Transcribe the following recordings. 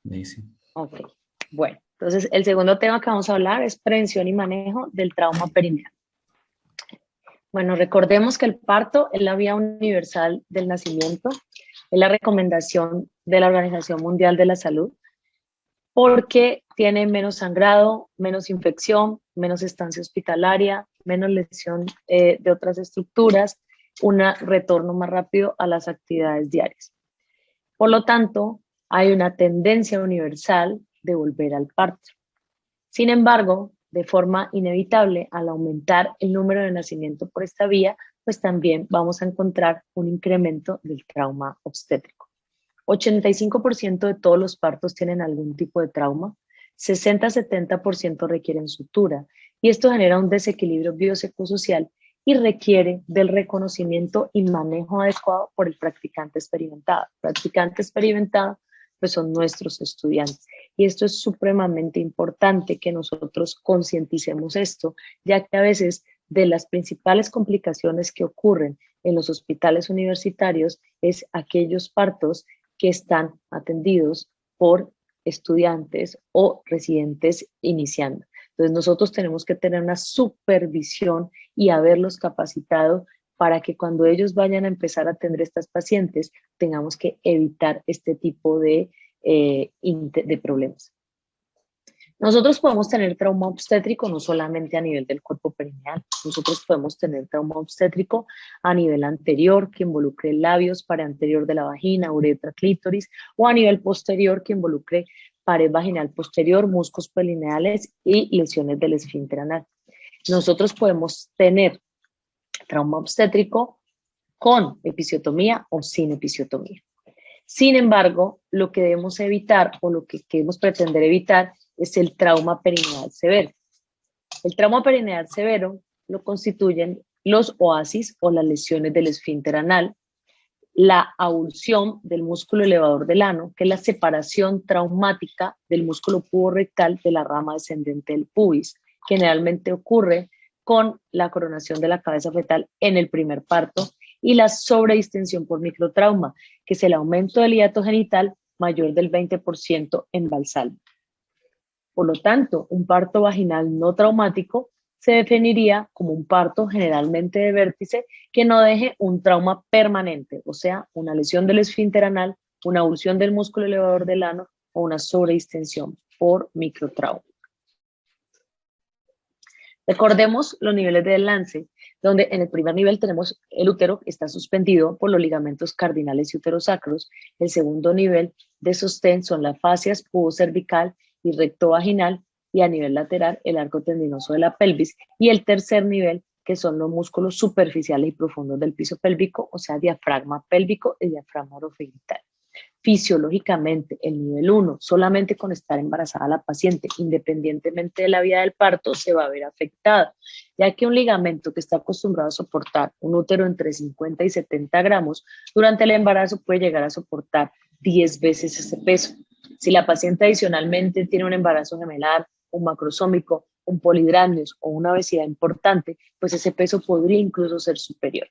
Daisy. Ok, bueno. Entonces, el segundo tema que vamos a hablar es prevención y manejo del trauma perineal. Bueno, recordemos que el parto es la vía universal del nacimiento, es la recomendación de la Organización Mundial de la Salud, porque tiene menos sangrado, menos infección, menos estancia hospitalaria, menos lesión de otras estructuras, un retorno más rápido a las actividades diarias. Por lo tanto, hay una tendencia universal de volver al parto. Sin embargo, de forma inevitable, al aumentar el número de nacimiento por esta vía, pues también vamos a encontrar un incremento del trauma obstétrico. 85% de todos los partos tienen algún tipo de trauma, 60-70% requieren sutura, y esto genera un desequilibrio biopsicosocial y requiere del reconocimiento y manejo adecuado por el practicante experimentado. Practicante experimentado, pues son nuestros estudiantes. Y esto es supremamente importante que nosotros concienticemos esto, ya que a veces de las principales complicaciones que ocurren en los hospitales universitarios es aquellos partos que están atendidos por estudiantes o residentes iniciando. Entonces nosotros tenemos que tener una supervisión y haberlos capacitado para que cuando ellos vayan a empezar a atender a estas pacientes tengamos que evitar este tipo de problemas. Nosotros podemos tener trauma obstétrico no solamente a nivel del cuerpo perineal, nosotros podemos tener trauma obstétrico a nivel anterior que involucre labios, pared anterior de la vagina, uretra, clítoris, o a nivel posterior que involucre pared vaginal posterior, muscos perineales y lesiones del esfínter anal. Nosotros podemos tener trauma obstétrico con episiotomía o sin episiotomía. Sin embargo, lo que debemos evitar o lo que queremos pretender evitar es el trauma perineal severo. El trauma perineal severo lo constituyen los oasis o las lesiones del esfínter anal, la avulsión del músculo elevador del ano, que es la separación traumática del músculo puborectal de la rama descendente del pubis, generalmente ocurre con la coronación de la cabeza fetal en el primer parto, y la sobredistensión por microtrauma, que es el aumento del hiato genital mayor del 20% en Valsalva. Por lo tanto, un parto vaginal no traumático se definiría como un parto generalmente de vértice que no deje un trauma permanente, o sea, una lesión del esfínter anal, una avulsión del músculo elevador del ano o una sobredistensión por microtrauma. Recordemos los niveles de lance, donde en el primer nivel tenemos el útero que está suspendido por los ligamentos cardinales y uterosacros. El segundo nivel de sostén son las fascias pubocervical y rectovaginal, y a nivel lateral el arco tendinoso de la pelvis. Y el tercer nivel, que son los músculos superficiales y profundos del piso pélvico, o sea, diafragma pélvico y diafragma orofacial. Fisiológicamente, el nivel 1, solamente con estar embarazada la paciente, independientemente de la vía del parto, se va a ver afectada, ya que un ligamento que está acostumbrado a soportar un útero entre 50 y 70 gramos, durante el embarazo puede llegar a soportar 10 veces ese peso. Si la paciente adicionalmente tiene un embarazo gemelar, un macrosómico, un polidramnios o una obesidad importante, pues ese peso podría incluso ser superior.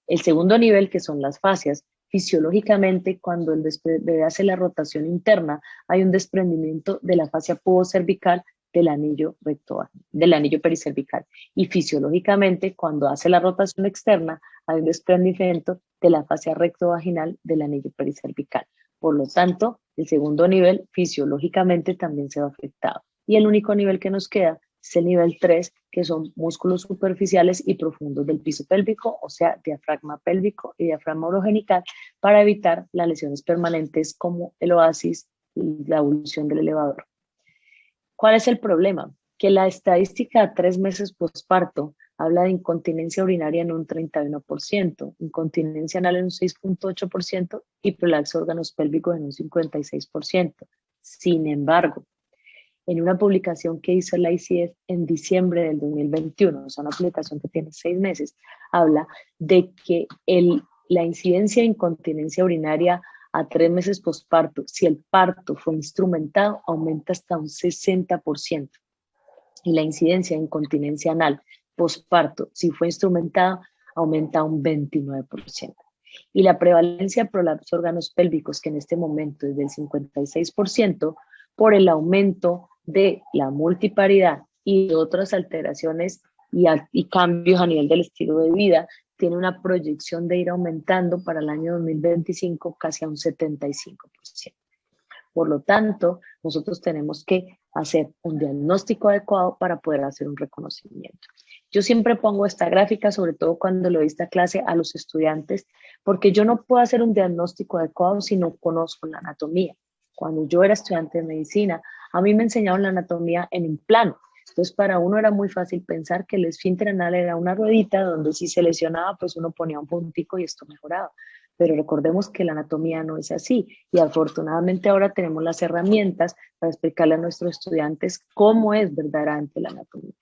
El segundo nivel, que son las fascias, fisiológicamente, cuando el bebé hace la rotación interna, hay un desprendimiento de la fascia pubocervical del anillo recto, del anillo pericervical. Y fisiológicamente, cuando hace la rotación externa, hay un desprendimiento de la fascia rectovaginal del anillo pericervical. Por lo tanto, el segundo nivel fisiológicamente también se va afectado. Y el único nivel que nos queda es el nivel 3, que son músculos superficiales y profundos del piso pélvico, o sea, diafragma pélvico y diafragma orogenital, para evitar las lesiones permanentes como el oasis y la avulsión del elevador. ¿Cuál es el problema? Que la estadística a 3 meses posparto habla de incontinencia urinaria en un 31%, incontinencia anal en un 6.8% y prolapso de órganos pélvicos en un 56%. Sin embargo, en una publicación que hizo la ICF en diciembre del 2021, o sea, una publicación que tiene 6 meses, habla de que la incidencia de incontinencia urinaria a 3 meses posparto, si el parto fue instrumentado, aumenta hasta un 60%. Y la incidencia de incontinencia anal posparto, si fue instrumentada, aumenta un 29%. Y la prevalencia de prolapso de órganos pélvicos, que en este momento es del 56%, por el aumento de la multiparidad y de otras alteraciones y cambios a nivel del estilo de vida, tiene una proyección de ir aumentando para el año 2025 casi a un 75%. Por lo tanto, nosotros tenemos que hacer un diagnóstico adecuado para poder hacer un reconocimiento. Yo siempre pongo esta gráfica, sobre todo cuando le doy esta clase a los estudiantes, porque yo no puedo hacer un diagnóstico adecuado si no conozco la anatomía. Cuando yo era estudiante de medicina, a mí me enseñaron la anatomía en un plano. Entonces, para uno era muy fácil pensar que el esfínter anal era una ruedita donde si se lesionaba, pues uno ponía un puntico y esto mejoraba. Pero recordemos que la anatomía no es así y afortunadamente ahora tenemos las herramientas para explicarle a nuestros estudiantes cómo es verdaderamente la anatomía.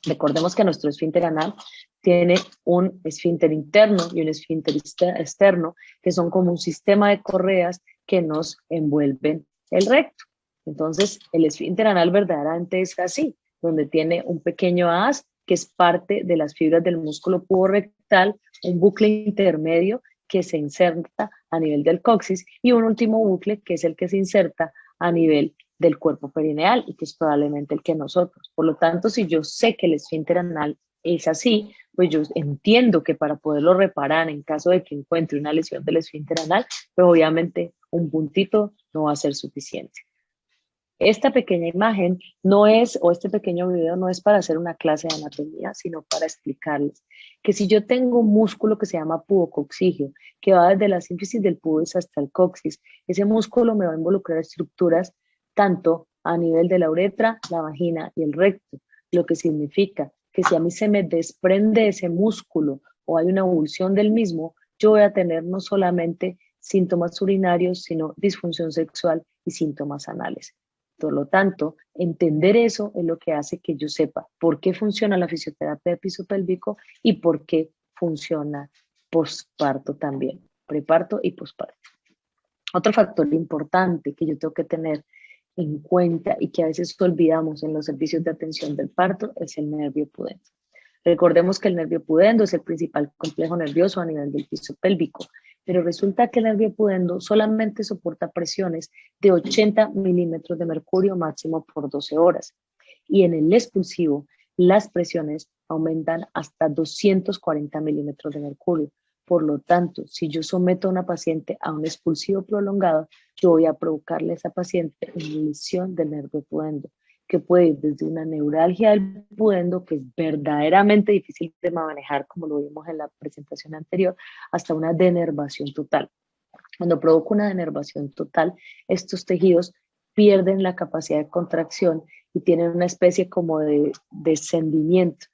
Recordemos que nuestro esfínter anal tiene un esfínter interno y un esfínter externo, que son como un sistema de correas que nos envuelven el recto. Entonces, el esfínter anal verdaderamente es así, donde tiene un pequeño haz que es parte de las fibras del músculo puborectal, un bucle intermedio que se inserta a nivel del coxis y un último bucle que es el que se inserta a nivel del cuerpo perineal y que es probablemente el que nosotros. Por lo tanto, si yo sé que el esfínter anal es así, pues yo entiendo que para poderlo reparar en caso de que encuentre una lesión del esfínter anal, pues obviamente un puntito no va a ser suficiente. Esta pequeña imagen no es, o este pequeño video no es para hacer una clase de anatomía, sino para explicarles que si yo tengo un músculo que se llama pubococcígeo, que va desde la sínfisis del pubis hasta el coxis, ese músculo me va a involucrar estructuras tanto a nivel de la uretra, la vagina y el recto, lo que significa que si a mí se me desprende ese músculo o hay una avulsión del mismo, yo voy a tener no solamente síntomas urinarios, sino disfunción sexual y síntomas anales. Por lo tanto, entender eso es lo que hace que yo sepa por qué funciona la fisioterapia de piso pélvico y por qué funciona posparto también, preparto y posparto. Otro factor importante que yo tengo que tener en cuenta y que a veces olvidamos en los servicios de atención del parto es el nervio pudendo. Recordemos que el nervio pudendo es el principal complejo nervioso a nivel del piso pélvico, pero resulta que el nervio pudendo solamente soporta presiones de 80 milímetros de mercurio máximo por 12 horas. Y en el expulsivo, las presiones aumentan hasta 240 milímetros de mercurio. Por lo tanto, si yo someto a una paciente a un expulsivo prolongado, yo voy a provocarle a esa paciente una lesión del nervio pudendo, que puede ir desde una neuralgia del pudendo, que es verdaderamente difícil de manejar, como lo vimos en la presentación anterior, hasta una denervación total. Cuando provoca una denervación total, estos tejidos pierden la capacidad de contracción y tienen una especie como de descendimiento.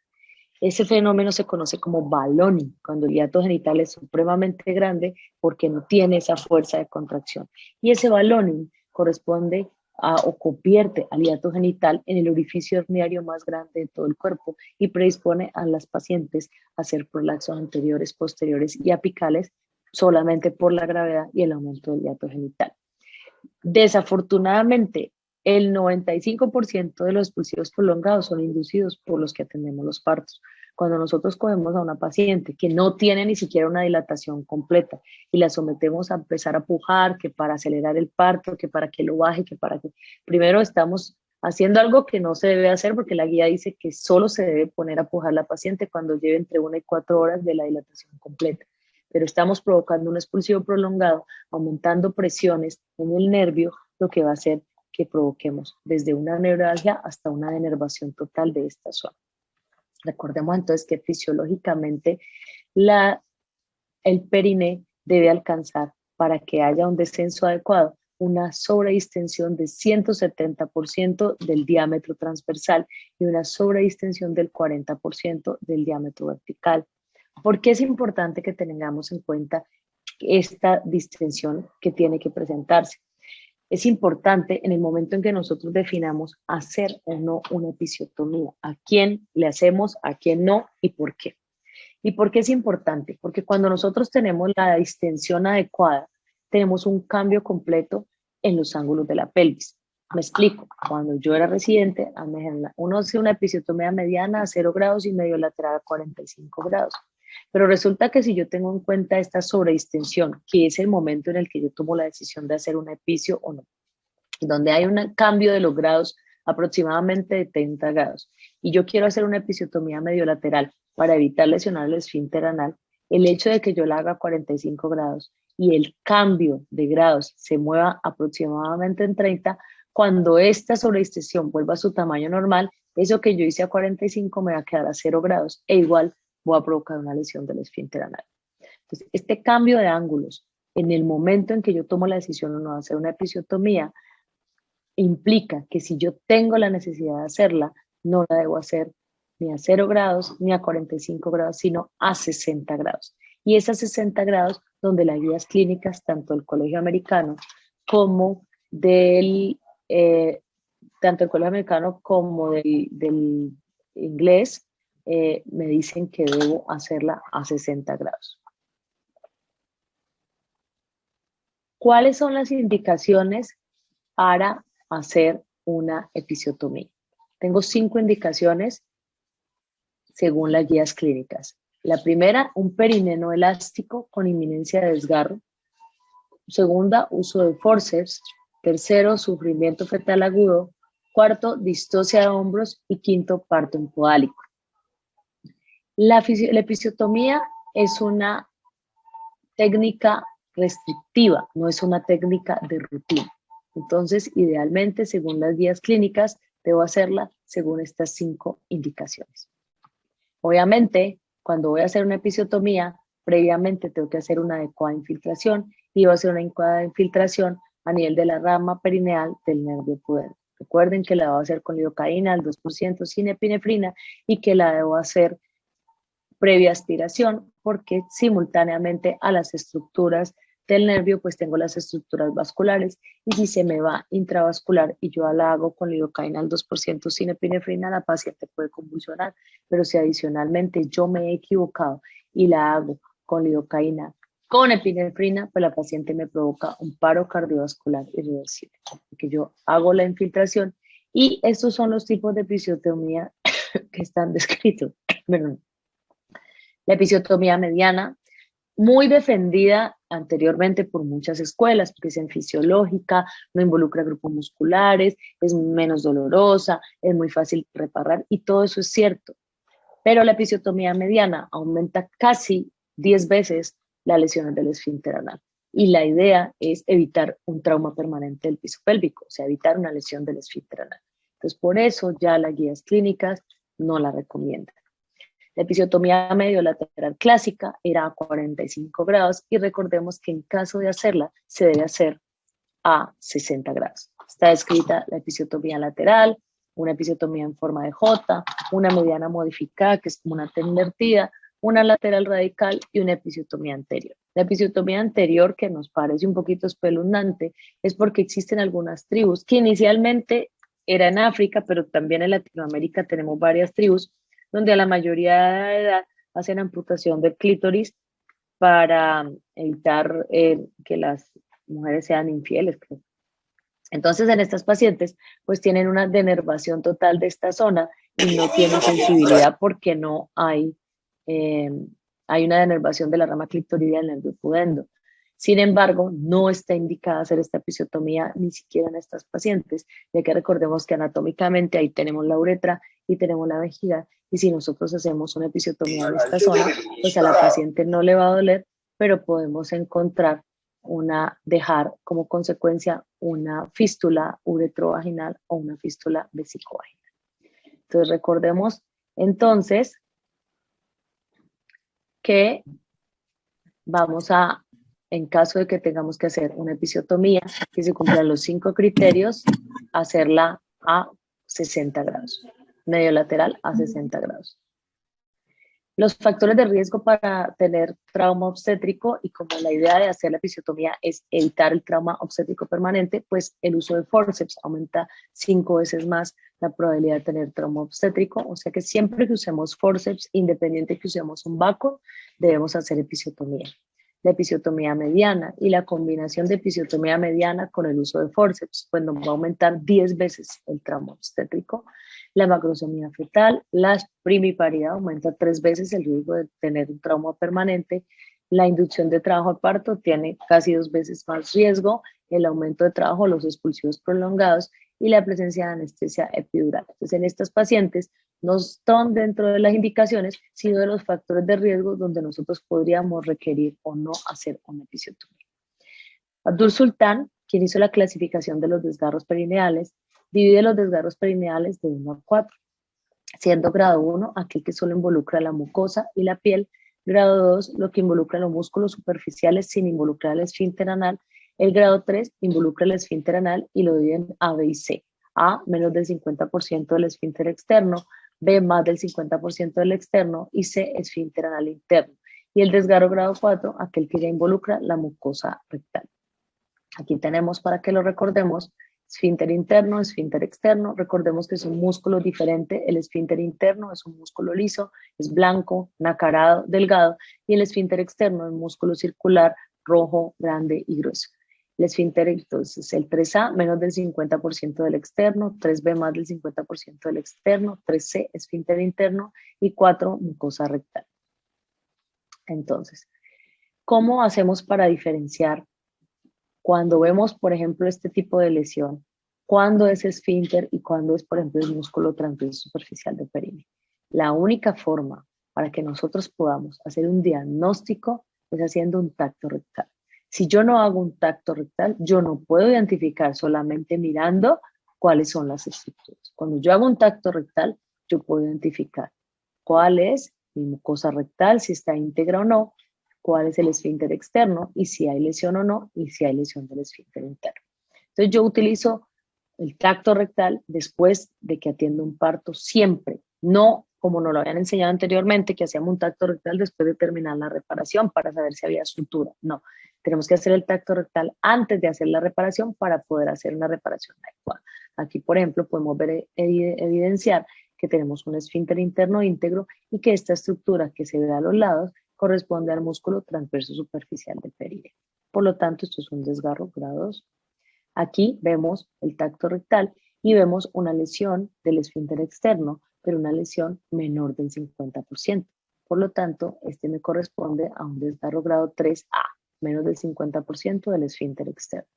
Ese fenómeno se conoce como ballooning, cuando el hiato genital es supremamente grande porque no tiene esa fuerza de contracción. Y ese ballooning corresponde o convierte al hiato genital en el orificio herniario más grande de todo el cuerpo y predispone a las pacientes a hacer prolapsos anteriores, posteriores y apicales solamente por la gravedad y el aumento del hiato genital. Desafortunadamente, el 95% de los expulsivos prolongados son inducidos por los que atendemos los partos. Cuando nosotros cogemos a una paciente que no tiene ni siquiera una dilatación completa y la sometemos a empezar a pujar, que para acelerar el parto, que para que lo baje, que para que... Primero estamos haciendo algo que no se debe hacer porque la guía dice que solo se debe poner a pujar la paciente cuando lleve entre 1 y 4 horas de la dilatación completa. Pero estamos provocando un expulsivo prolongado, aumentando presiones en el nervio, lo que va a hacer que provoquemos desde una neuralgia hasta una denervación total de esta zona. Recordemos entonces que fisiológicamente el periné debe alcanzar, para que haya un descenso adecuado, una sobredistensión de 170% del diámetro transversal y una sobredistensión del 40% del diámetro vertical. ¿Por qué es importante que tengamos en cuenta esta distensión que tiene que presentarse? Es importante en el momento en que nosotros definamos hacer o no una episiotomía, a quién le hacemos, a quién no y por qué. ¿Y por qué es importante? Porque cuando nosotros tenemos la distensión adecuada, tenemos un cambio completo en los ángulos de la pelvis. Me explico, cuando yo era residente, uno hace una episiotomía mediana a 0 grados y medio lateral a 45 grados. Pero resulta que si yo tengo en cuenta esta sobredistensión, que es el momento en el que yo tomo la decisión de hacer un epicio o no, donde hay un cambio de los grados aproximadamente de 30 grados, y yo quiero hacer una episiotomía mediolateral para evitar lesionar el esfínter anal, el hecho de que yo la haga a 45 grados y el cambio de grados se mueva aproximadamente en 30, cuando esta sobredistensión vuelva a su tamaño normal, eso que yo hice a 45 me va a quedar a 0 grados e igual voy a provocar una lesión del esfínter anal. Entonces, este cambio de ángulos en el momento en que yo tomo la decisión o no de hacer una episiotomía implica que si yo tengo la necesidad de hacerla, no la debo hacer ni a 0 grados ni a 45 grados, sino a 60 grados. Y es a 60 grados donde las guías clínicas, tanto del Colegio Americano como del, tanto el Colegio Americano como del inglés, me dicen que debo hacerla a 60 grados. ¿Cuáles son las indicaciones para hacer una episiotomía? Tengo 5 indicaciones según las guías clínicas. La primera, un perineo elástico con inminencia de desgarro. Segunda, uso de forceps. Tercero, sufrimiento fetal agudo. Cuarto, distocia de hombros. Y quinto, parto empodálico. La episiotomía es una técnica restrictiva, no es una técnica de rutina. Entonces, idealmente, según las guías clínicas, debo hacerla según estas 5 indicaciones. Obviamente, cuando voy a hacer una episiotomía, previamente tengo que hacer una adecuada infiltración y voy a hacer una adecuada infiltración a nivel de la rama perineal del nervio pudendo. Recuerden que la debo hacer con lidocaína al 2% sin epinefrina y que la debo hacer previa aspiración, porque simultáneamente a las estructuras del nervio, pues tengo las estructuras vasculares, y si se me va intravascular y yo la hago con lidocaína al 2% sin epinefrina, la paciente puede convulsionar, pero si adicionalmente yo me he equivocado y la hago con lidocaína con epinefrina, pues la paciente me provoca un paro cardiovascular irreversible, porque yo hago la infiltración, y estos son los tipos de episiotomía que están descritos. Bueno, la episiotomía mediana, muy defendida anteriormente por muchas escuelas, porque es en fisiológica, no involucra grupos musculares, es menos dolorosa, es muy fácil de reparar, y todo eso es cierto. Pero la episiotomía mediana aumenta casi 10 veces las lesiones del esfínter anal. Y la idea es evitar un trauma permanente del piso pélvico, o sea, evitar una lesión del esfínter anal. Entonces, por eso ya las guías clínicas no la recomiendan. La episiotomía mediolateral clásica era a 45 grados, y recordemos que en caso de hacerla se debe hacer a 60 grados. Está descrita la episiotomía lateral, una episiotomía en forma de J, una mediana modificada, que es como una T invertida, una lateral radical y una episiotomía anterior. La episiotomía anterior, que nos parece un poquito espeluznante, es porque existen algunas tribus que inicialmente era en África, pero también en Latinoamérica tenemos varias tribus donde a la mayoría de edad hacen amputación del clítoris para evitar que las mujeres sean infieles. Entonces, en estas pacientes, pues tienen una denervación total de esta zona y no tienen sensibilidad porque no hay una denervación de la rama clitoridia del nervio pudendo. Sin embargo, no está indicada hacer esta episiotomía ni siquiera en estas pacientes, ya que recordemos que anatómicamente ahí tenemos la uretra y tenemos la vejiga, y si nosotros hacemos una episiotomía en esta zona, pues a la paciente no le va a doler, pero podemos encontrar dejar como consecuencia una fístula uretrovaginal o una fístula vesicovaginal. Entonces recordemos entonces que vamos a, en caso de que tengamos que hacer una episiotomía, que se cumplan los 5 criterios, hacerla a 60 grados, medio lateral a 60 grados. Los factores de riesgo para tener trauma obstétrico, y como la idea de hacer la episiotomía es evitar el trauma obstétrico permanente, pues el uso de forceps aumenta 5 veces más la probabilidad de tener trauma obstétrico, o sea que siempre que usemos forceps, independiente que usemos un báculo, debemos hacer episiotomía. La episiotomía mediana y la combinación de episiotomía mediana con el uso de forceps, pues nos va a aumentar 10 veces el trauma obstétrico. La macrosomía fetal, la primiparidad aumenta 3 veces el riesgo de tener un trauma permanente. La inducción de trabajo al parto tiene casi 2 veces más riesgo. El aumento de trabajo, los expulsivos prolongados y la presencia de anestesia epidural. Entonces, en estas pacientes no están dentro de las indicaciones, sino de los factores de riesgo donde nosotros podríamos requerir o no hacer una episiotomía. Abdul Sultan, quien hizo la clasificación de los desgarros perineales, divide los desgarros perineales de 1 a 4, siendo grado 1 aquel que solo involucra la mucosa y la piel, grado 2 lo que involucra los músculos superficiales sin involucrar el esfínter anal, el grado 3 involucra el esfínter anal y lo dividen A, B y C. A, menos del 50% del esfínter externo, B, más del 50% del externo y C, esfínter anal interno. Y el desgarro grado 4, aquel que ya involucra la mucosa rectal. Aquí tenemos, para que lo recordemos, esfínter interno, esfínter externo. Recordemos que es un músculo diferente. El esfínter interno es un músculo liso, es blanco, nacarado, delgado, y el esfínter externo es un músculo circular, rojo, grande y grueso. El esfínter, entonces, el 3A, menos del 50% del externo, 3B, más del 50% del externo, 3C, esfínter interno, y 4, mucosa rectal. Entonces, ¿cómo hacemos para diferenciar cuando vemos, por ejemplo, este tipo de lesión, cuándo es esfínter y cuándo es, por ejemplo, el músculo transverso superficial del perineo? La única forma para que nosotros podamos hacer un diagnóstico es haciendo un tacto rectal. Si yo no hago un tacto rectal, yo no puedo identificar solamente mirando cuáles son las estructuras. Cuando yo hago un tacto rectal, yo puedo identificar cuál es mi mucosa rectal, si está íntegra o no, cuál es el esfínter externo y si hay lesión o no, y si hay lesión del esfínter interno. Entonces yo utilizo el tacto rectal después de que atiendo un parto siempre, no como nos lo habían enseñado anteriormente, que hacíamos un tacto rectal después de terminar la reparación para saber si había sutura. No, tenemos que hacer el tacto rectal antes de hacer la reparación para poder hacer una reparación adecuada. Aquí, por ejemplo, podemos ver, evidenciar que tenemos un esfínter interno íntegro y que esta estructura que se ve a los lados corresponde al músculo transverso superficial del perineo. Por lo tanto, esto es un desgarro grado 2. Aquí vemos el tacto rectal y vemos una lesión del esfínter externo, pero una lesión menor del 50%. Por lo tanto, este me corresponde a un desgarro grado 3A, menos del 50% del esfínter externo.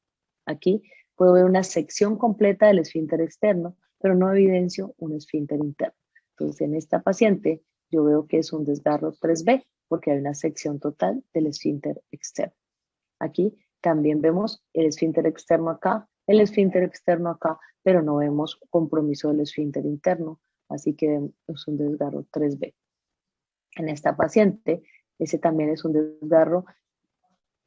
Aquí puedo ver una sección completa del esfínter externo, pero no evidencio un esfínter interno. Entonces, en esta paciente, yo veo que es un desgarro 3B, porque hay una sección total del esfínter externo. Aquí también vemos el esfínter externo acá, el esfínter externo acá, pero no vemos compromiso del esfínter interno, así que es un desgarro 3B. En esta paciente, ese también es un desgarro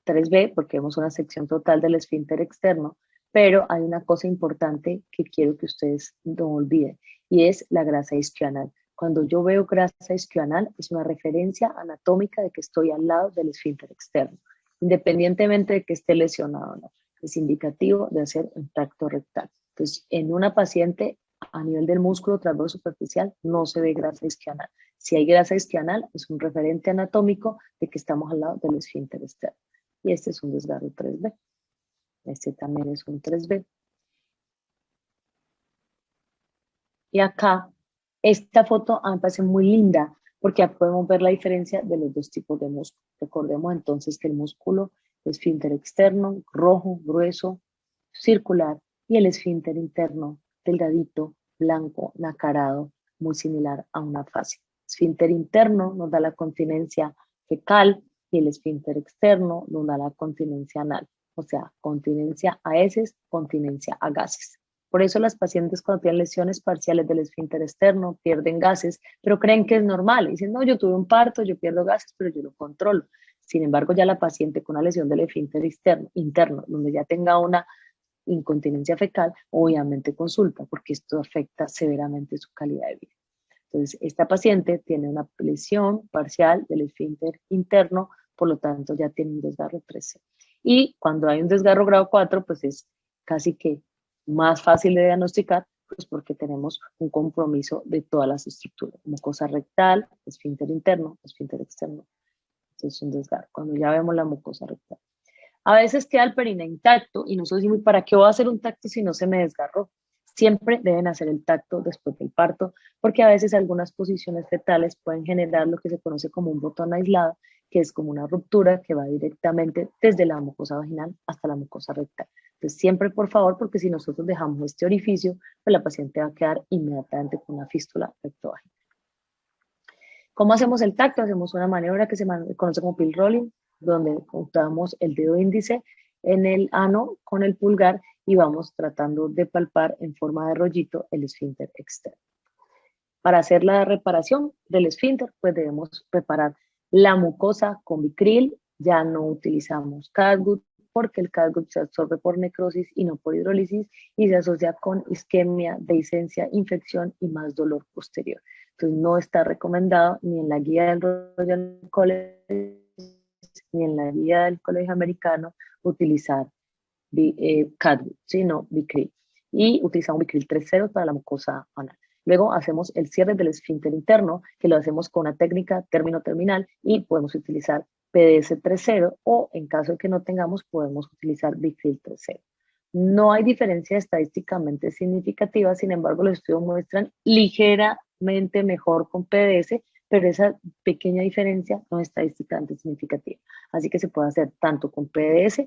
3B, porque vemos una sección total del esfínter externo, pero hay una cosa importante que quiero que ustedes no olviden, y es la grasa isquioanal. Cuando yo veo grasa isquioanal, es una referencia anatómica de que estoy al lado del esfínter externo, independientemente de que esté lesionado o no. Es indicativo de hacer un tacto rectal. Entonces, en una paciente a nivel del músculo transverso superficial no se ve grasa isquioanal. Si hay grasa isquioanal, es un referente anatómico de que estamos al lado del esfínter externo. Y este es un desgarro 3B. Este también es un 3B. Y acá, esta foto me parece muy linda porque ya podemos ver la diferencia de los dos tipos de músculo. Recordemos entonces que el músculo esfínter externo, rojo, grueso, circular, y el esfínter interno, delgadito, blanco, nacarado, muy similar a una fascia. Esfínter interno nos da la continencia fecal y el esfínter externo nos da la continencia anal, o sea, continencia a heces, continencia a gases. Por eso las pacientes cuando tienen lesiones parciales del esfínter externo pierden gases, pero creen que es normal. Dicen, no, yo tuve un parto, yo pierdo gases, pero yo lo controlo. Sin embargo, ya la paciente con una lesión del esfínter interno, donde ya tenga una incontinencia fecal, obviamente consulta, porque esto afecta severamente su calidad de vida. Entonces, esta paciente tiene una lesión parcial del esfínter interno, por lo tanto ya tiene un desgarro 13. Y cuando hay un desgarro grado 4, pues es casi que más fácil de diagnosticar, pues porque tenemos un compromiso de todas las estructuras, mucosa rectal, esfínter interno, esfínter externo. Entonces es un desgarro, cuando ya vemos la mucosa rectal. A veces queda el perineo intacto y nosotros decimos, ¿para qué voy a hacer un tacto si no se me desgarró? Siempre deben hacer el tacto después del parto, porque a veces algunas posiciones fetales pueden generar lo que se conoce como un botón aislado, que es como una ruptura que va directamente desde la mucosa vaginal hasta la mucosa rectal. Entonces, siempre, por favor, porque si nosotros dejamos este orificio, pues la paciente va a quedar inmediatamente con una fístula rectovaginal. ¿Cómo hacemos el tacto? Hacemos una maniobra que se conoce como pill rolling, donde juntamos el dedo índice en el ano con el pulgar y vamos tratando de palpar en forma de rollito el esfínter externo. Para hacer la reparación del esfínter, pues debemos preparar la mucosa con Vicryl. Ya no utilizamos catgut porque el catgut se absorbe por necrosis y no por hidrólisis y se asocia con isquemia, dehiscencia, infección y más dolor posterior. Entonces no está recomendado ni en la guía del Royal College ni en la guía del Colegio Americano utilizar catgut, sino Vicryl. Y utilizamos Vicryl 3.0 para la mucosa anal. Luego hacemos el cierre del esfínter interno, que lo hacemos con una técnica término-terminal y podemos utilizar PDS 3.0 o en caso de que no tengamos, podemos utilizar Vicryl 3.0. No hay diferencia estadísticamente significativa, sin embargo, los estudios muestran ligeramente mejor con PDS, pero esa pequeña diferencia no es estadísticamente significativa. Así que se puede hacer tanto con PDS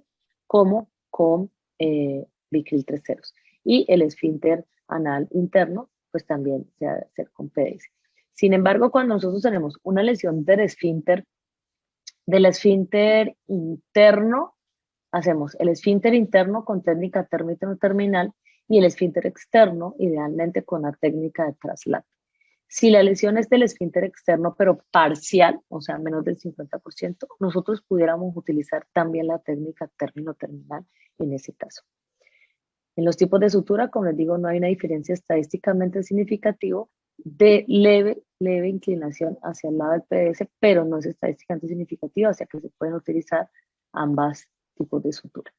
como con Vicryl 3.0. Y el esfínter anal interno pues también se debe hacer con PDS. Sin embargo, cuando nosotros tenemos una lesión del esfínter interno, hacemos el esfínter interno con técnica término-terminal y el esfínter externo, idealmente con la técnica de traslado. Si la lesión es del esfínter externo, pero parcial, o sea, menos del 50%, nosotros pudiéramos utilizar también la técnica término-terminal en ese caso. En los tipos de sutura, como les digo, no hay una diferencia estadísticamente significativa de leve inclinación hacia el lado del PDS, pero no es estadísticamente significativa, o sea que se pueden utilizar ambas tipos de sutura.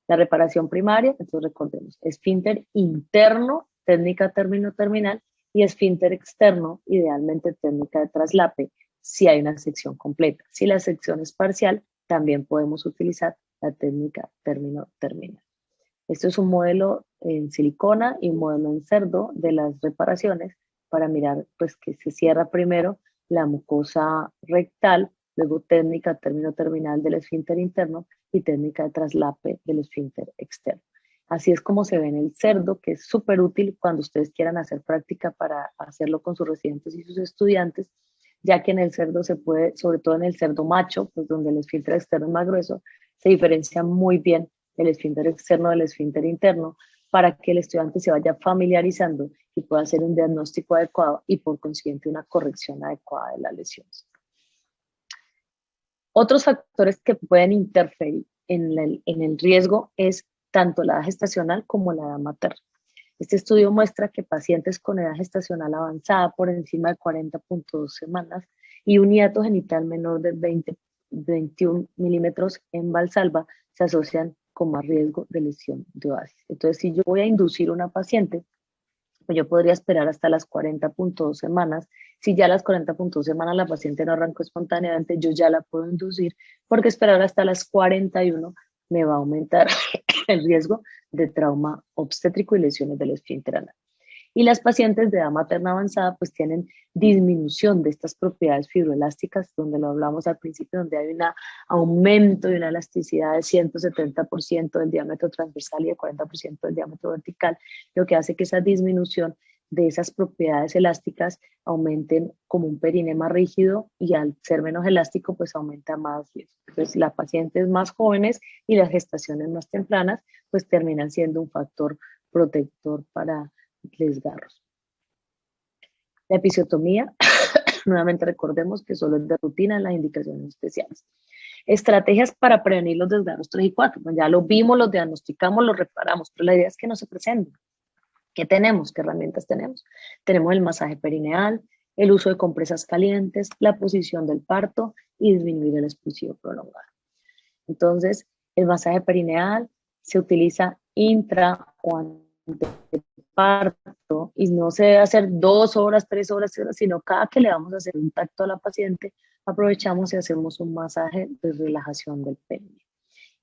La reparación primaria, entonces recordemos, esfínter interno, técnica término-terminal, y esfínter externo, idealmente técnica de traslape, si hay una sección completa. Si la sección es parcial, también podemos utilizar la técnica término-terminal. Esto es un modelo en silicona y un modelo en cerdo de las reparaciones para mirar pues, que se cierra primero la mucosa rectal, luego técnica término-terminal del esfínter interno y técnica de traslape del esfínter externo. Así es como se ve en el cerdo, que es súper útil cuando ustedes quieran hacer práctica para hacerlo con sus residentes y sus estudiantes, ya que en el cerdo se puede, sobre todo en el cerdo macho, pues donde el esfínter externo es más grueso, se diferencia muy bien el esfínter externo del esfínter interno para que el estudiante se vaya familiarizando y pueda hacer un diagnóstico adecuado y por consiguiente una corrección adecuada de las lesiones. Otros factores que pueden interferir en el riesgo es tanto la edad gestacional como la edad materna. Este estudio muestra que pacientes con edad gestacional avanzada por encima de 40.2 semanas y un hiato genital menor de 21 milímetros en Valsalva se asocian con más riesgo de lesión de oasis. Entonces, si yo voy a inducir a una paciente, pues yo podría esperar hasta las 40.2 semanas. Si ya a las 40.2 semanas la paciente no arrancó espontáneamente, yo ya la puedo inducir, porque esperar hasta las 41 me va a aumentar el riesgo de trauma obstétrico y lesiones del esfínter anal. Y las pacientes de edad materna avanzada pues tienen disminución de estas propiedades fibroelásticas, donde lo hablamos al principio, donde hay un aumento de una elasticidad de 170% del diámetro transversal y de 40% del diámetro vertical, lo que hace que esa disminución de esas propiedades elásticas aumenten como un perine más rígido y al ser menos elástico pues aumenta más riesgo. Entonces las pacientes más jóvenes y las gestaciones más tempranas pues terminan siendo un factor protector para desgarros. La episiotomía, nuevamente recordemos que solo es de rutina en las indicaciones especiales. Estrategias para prevenir los desgarros 3 y 4. Pues ya lo vimos, los diagnosticamos, los reparamos, pero la idea es que no se presenten. ¿Qué tenemos? ¿Qué herramientas tenemos? Tenemos el masaje perineal, el uso de compresas calientes, la posición del parto y disminuir el expulsivo prolongado. Entonces, el masaje perineal se utiliza intra o parto y no se debe hacer 2 horas, 3 horas, sino cada que le vamos a hacer un tacto a la paciente, aprovechamos y hacemos un masaje de relajación del pene.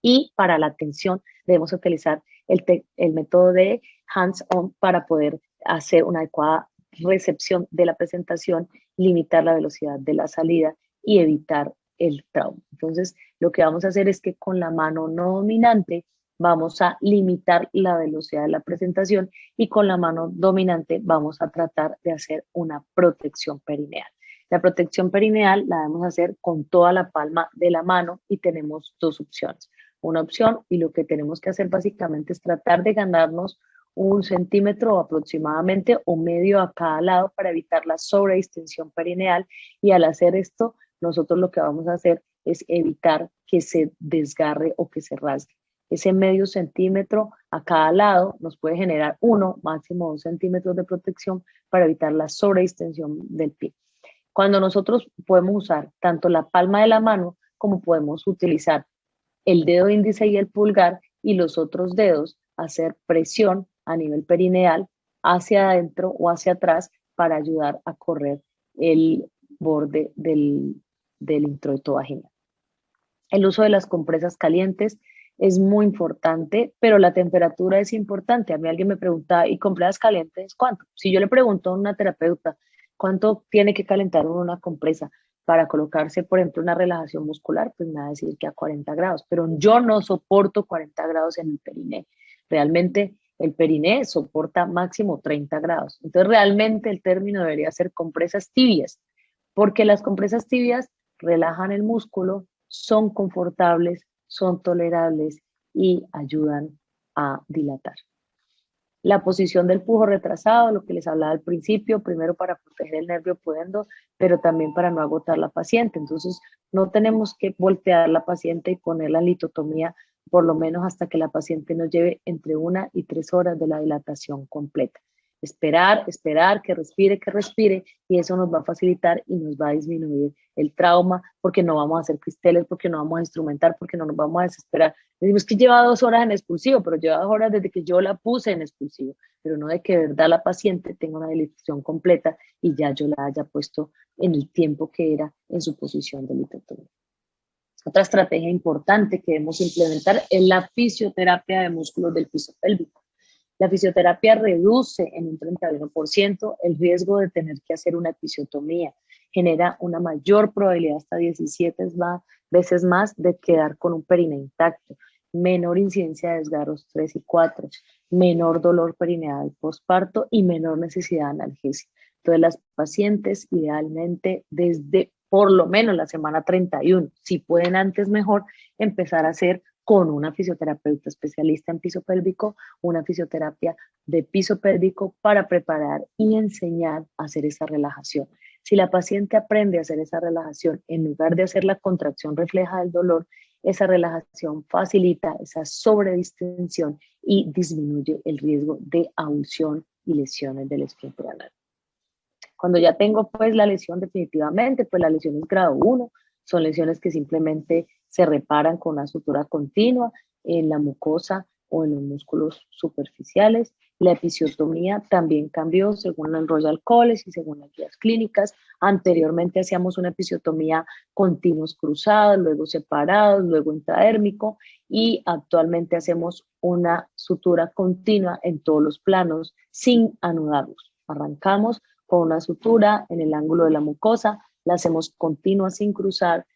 Y para la atención debemos utilizar el método de hands-on para poder hacer una adecuada recepción de la presentación, limitar la velocidad de la salida y evitar el trauma. Entonces, lo que vamos a hacer es que con la mano no dominante vamos a limitar la velocidad de la presentación y con la mano dominante vamos a tratar de hacer una protección perineal. La protección perineal la debemos hacer con toda la palma de la mano y tenemos dos opciones. Una opción, y lo que tenemos que hacer básicamente es tratar de ganarnos 1 centímetro aproximadamente o medio a cada lado para evitar la sobredistensión perineal, y al hacer esto nosotros lo que vamos a hacer es evitar que se desgarre o que se rasgue. Ese medio centímetro a cada lado nos puede generar 1, máximo 2 centímetros de protección para evitar la sobredistensión del pie. Cuando nosotros podemos usar tanto la palma de la mano como podemos utilizar el dedo índice y el pulgar y los otros dedos, hacer presión a nivel perineal hacia adentro o hacia atrás para ayudar a correr el borde del introito vaginal. El uso de las compresas calientes es muy importante, pero la temperatura es importante. A mí alguien me pregunta, ¿y compresas calientes cuánto? Si yo le pregunto a una terapeuta, ¿cuánto tiene que calentar una compresa para colocarse, por ejemplo, una relajación muscular? Pues me va a decir que a 40 grados, pero yo no soporto 40 grados en el periné. Realmente el periné soporta máximo 30 grados. Entonces realmente el término debería ser compresas tibias, porque las compresas tibias relajan el músculo, son confortables, son tolerables y ayudan a dilatar. La posición del pujo retrasado, lo que les hablaba al principio, primero para proteger el nervio pudendo, pero también para no agotar la paciente. Entonces, no tenemos que voltear la paciente y ponerla en litotomía por lo menos hasta que la paciente nos lleve entre 1 y 3 horas de la dilatación completa. Esperar, que respire, y eso nos va a facilitar y nos va a disminuir el trauma, porque no vamos a hacer cristeles, porque no vamos a instrumentar, porque no nos vamos a desesperar. Decimos que lleva 2 horas en expulsivo, pero lleva 2 horas desde que yo la puse en expulsivo, pero no de que de verdad la paciente tenga una dilatación completa y ya yo la haya puesto en el tiempo que era en su posición de litotomía. Otra estrategia importante que debemos implementar es la fisioterapia de músculos del piso pélvico. La fisioterapia reduce en un 31% el riesgo de tener que hacer una episiotomía, genera una mayor probabilidad, hasta 17 veces más, de quedar con un periné intacto, menor incidencia de desgarros 3 y 4, menor dolor perineal postparto y menor necesidad de analgesia. Entonces las pacientes idealmente desde por lo menos la semana 31, si pueden antes mejor, empezar a hacer con una fisioterapeuta especialista en piso pélvico, una fisioterapia de piso pélvico para preparar y enseñar a hacer esa relajación. Si la paciente aprende a hacer esa relajación, en lugar de hacer la contracción refleja del dolor, esa relajación facilita esa sobredistensión y disminuye el riesgo de avulsión y lesiones del esfínter anal. Cuando ya tengo pues la lesión definitivamente, pues la lesión es grado 1, son lesiones que simplemente se reparan con una sutura continua en la mucosa o en los músculos superficiales. La episiotomía también cambió según el Royal College y según las guías clínicas. Anteriormente hacíamos una episiotomía continuos cruzados, luego separados, luego intradérmico, y actualmente hacemos una sutura continua en todos los planos sin anudarlos. Arrancamos con una sutura en el ángulo de la mucosa, la hacemos continua sin cruzar,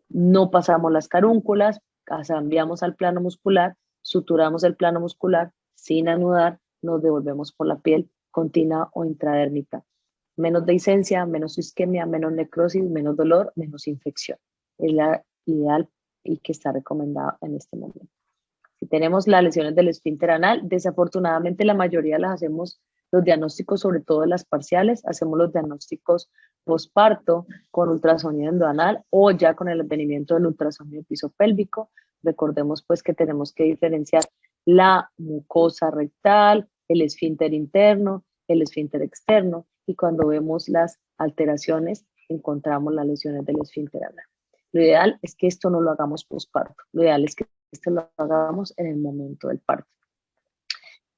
no pasamos las carúnculas, cambiamos al plano muscular, suturamos el plano muscular sin anudar, nos devolvemos por la piel continua o intradérmica. Menos dehiscencia, menos isquemia, menos necrosis, menos dolor, menos infección. Es la ideal y que está recomendada en este momento. Si tenemos las lesiones del esfínter anal, desafortunadamente la mayoría las hacemos los diagnósticos, sobre todo las parciales, hacemos los diagnósticos posparto con ultrasonido endoanal o ya con el advenimiento del ultrasonido piso pélvico. Recordemos pues que tenemos que diferenciar la mucosa rectal, el esfínter interno, el esfínter externo, y cuando vemos las alteraciones encontramos las lesiones del esfínter anal. Lo ideal es que esto no lo hagamos posparto, lo ideal es que esto lo hagamos en el momento del parto.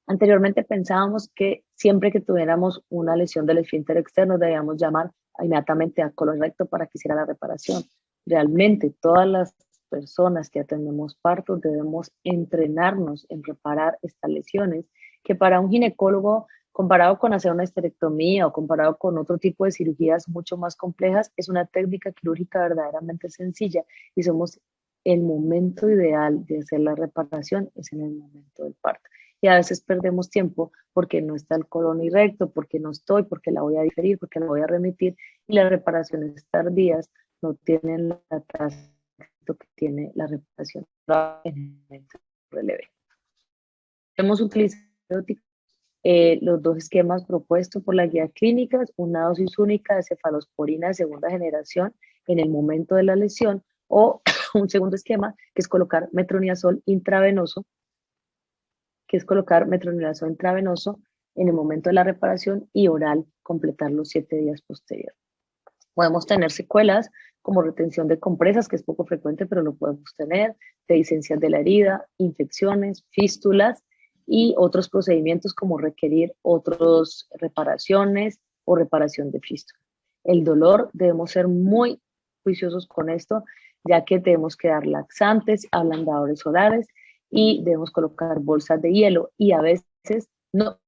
Anteriormente pensábamos que siempre que tuviéramos una lesión del esfínter externo debíamos llamar inmediatamente a colon recto para que hiciera la reparación. Realmente todas las personas que atendemos partos debemos entrenarnos en reparar estas lesiones, que para un ginecólogo, comparado con hacer una esterectomía o comparado con otro tipo de cirugías mucho más complejas, es una técnica quirúrgica verdaderamente sencilla y somos el momento ideal de hacer la reparación es en el momento del parto. Y a veces perdemos tiempo porque no está el colon recto, porque no estoy, porque la voy a diferir, porque la voy a remitir, y las reparaciones tardías no tienen la tasa que tiene la reparación en el momento relevé. Hemos utilizado los dos esquemas propuestos por la guía clínica, una dosis única de cefalosporina de segunda generación en el momento de la lesión, o un segundo esquema que es colocar metronidazol intravenoso, en el momento de la reparación y oral completar los 7 días posteriores. Podemos tener secuelas como retención de compresas, que es poco frecuente, pero lo podemos tener, dehiscencias de la herida, infecciones, fístulas y otros procedimientos como requerir otras reparaciones o reparación de fístula. El dolor, debemos ser muy juiciosos con esto, ya que tenemos que dar laxantes, ablandadores orales y debemos colocar bolsas de hielo y a veces no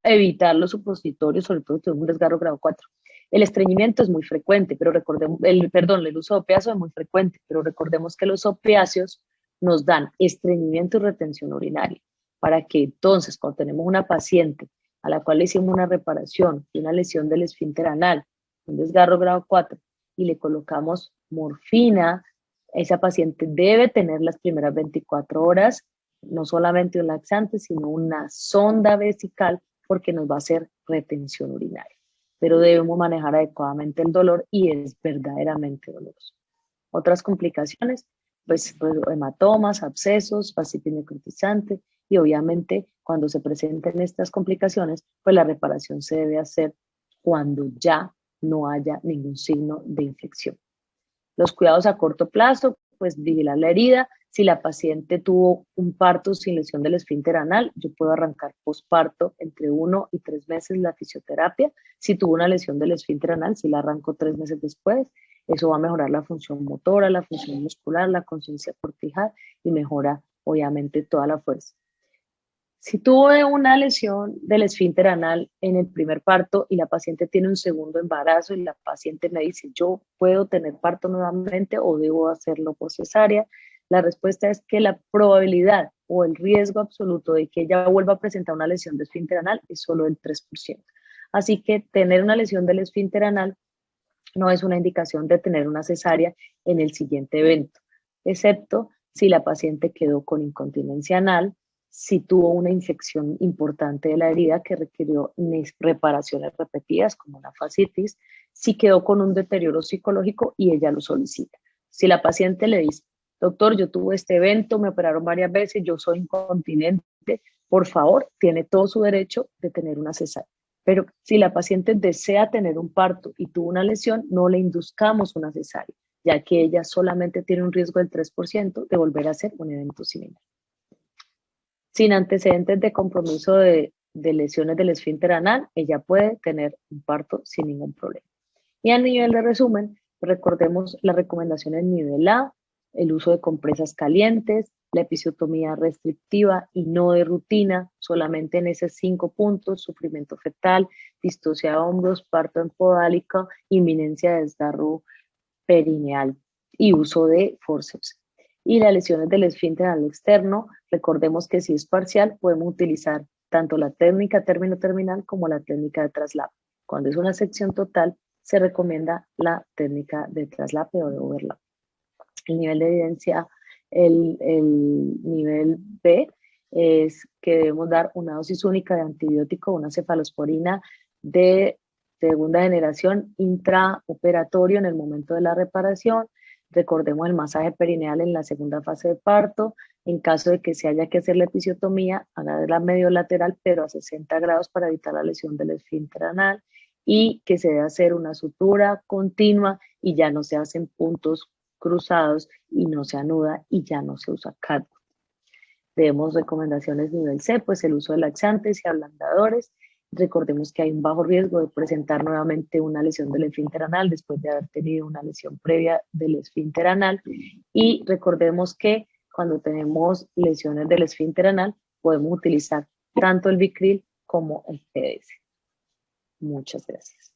evitar los supositorios, sobre todo si tenemos un desgarro grado 4. El estreñimiento es muy frecuente, pero recordemos, el uso de opiáceos es muy frecuente, pero recordemos que los opiáceos nos dan estreñimiento y retención urinaria, para que entonces cuando tenemos una paciente a la cual le hicimos una reparación de una lesión del esfínter anal, un desgarro grado 4, y le colocamos morfina, esa paciente debe tener las primeras 24 horas, no solamente un laxante, sino una sonda vesical, porque nos va a hacer retención urinaria. Pero debemos manejar adecuadamente el dolor y es verdaderamente doloroso. Otras complicaciones, pues hematomas, abscesos, fascitis necrotizante, y obviamente cuando se presenten estas complicaciones, pues la reparación se debe hacer cuando ya no haya ningún signo de infección. Los cuidados a corto plazo, pues vigilar la herida. Si la paciente tuvo un parto sin lesión del esfínter anal, yo puedo arrancar posparto entre 1 y 3 meses la fisioterapia. Si tuvo una lesión del esfínter anal, si la arranco 3 meses después, eso va a mejorar la función motora, la función muscular, la conciencia cortical y mejora obviamente toda la fuerza. Si tuve una lesión del esfínter anal en el primer parto y la paciente tiene un segundo embarazo y la paciente me dice, ¿yo puedo tener parto nuevamente o debo hacerlo por cesárea? La respuesta es que la probabilidad o el riesgo absoluto de que ella vuelva a presentar una lesión de esfínter anal es solo del 3%. Así que tener una lesión del esfínter anal no es una indicación de tener una cesárea en el siguiente evento, excepto si la paciente quedó con incontinencia anal, si tuvo una infección importante de la herida que requirió reparaciones repetidas, como una fascitis, si quedó con un deterioro psicológico y ella lo solicita. Si la paciente le dice, doctor, yo tuve este evento, me operaron varias veces, yo soy incontinente, por favor, tiene todo su derecho de tener una cesárea. Pero si la paciente desea tener un parto y tuvo una lesión, no le induzcamos una cesárea, ya que ella solamente tiene un riesgo del 3% de volver a hacer un evento similar. Sin antecedentes de compromiso de lesiones del esfínter anal, ella puede tener un parto sin ningún problema. Y a nivel de resumen, recordemos las recomendaciones nivel A, el uso de compresas calientes, la episiotomía restrictiva y no de rutina, solamente en esos 5 puntos: sufrimiento fetal, distocia de hombros, parto empodálico, inminencia de desgarro perineal y uso de forceps. Y las lesiones del esfínter anal externo, recordemos que si es parcial, podemos utilizar tanto la técnica término-terminal como la técnica de traslape. Cuando es una sección total, se recomienda la técnica de traslape o de overlap. El nivel de evidencia, el nivel B, es que debemos dar una dosis única de antibiótico, una cefalosporina de segunda generación intraoperatorio en el momento de la reparación. Recordemos el masaje perineal en la segunda fase de parto. En caso de que se haya que hacer la episiotomía, haga medio lateral, pero a 60 grados para evitar la lesión del esfínter anal, y que se debe hacer una sutura continua y ya no se hacen puntos cruzados y no se anuda y ya no se usa catgut. Debemos recomendaciones nivel C, pues el uso de laxantes y ablandadores. Recordemos que hay un bajo riesgo de presentar nuevamente una lesión del esfínter anal después de haber tenido una lesión previa del esfínter anal, Y recordemos que cuando tenemos lesiones del esfínter anal, podemos utilizar tanto el Vicryl como el PDS. Muchas gracias.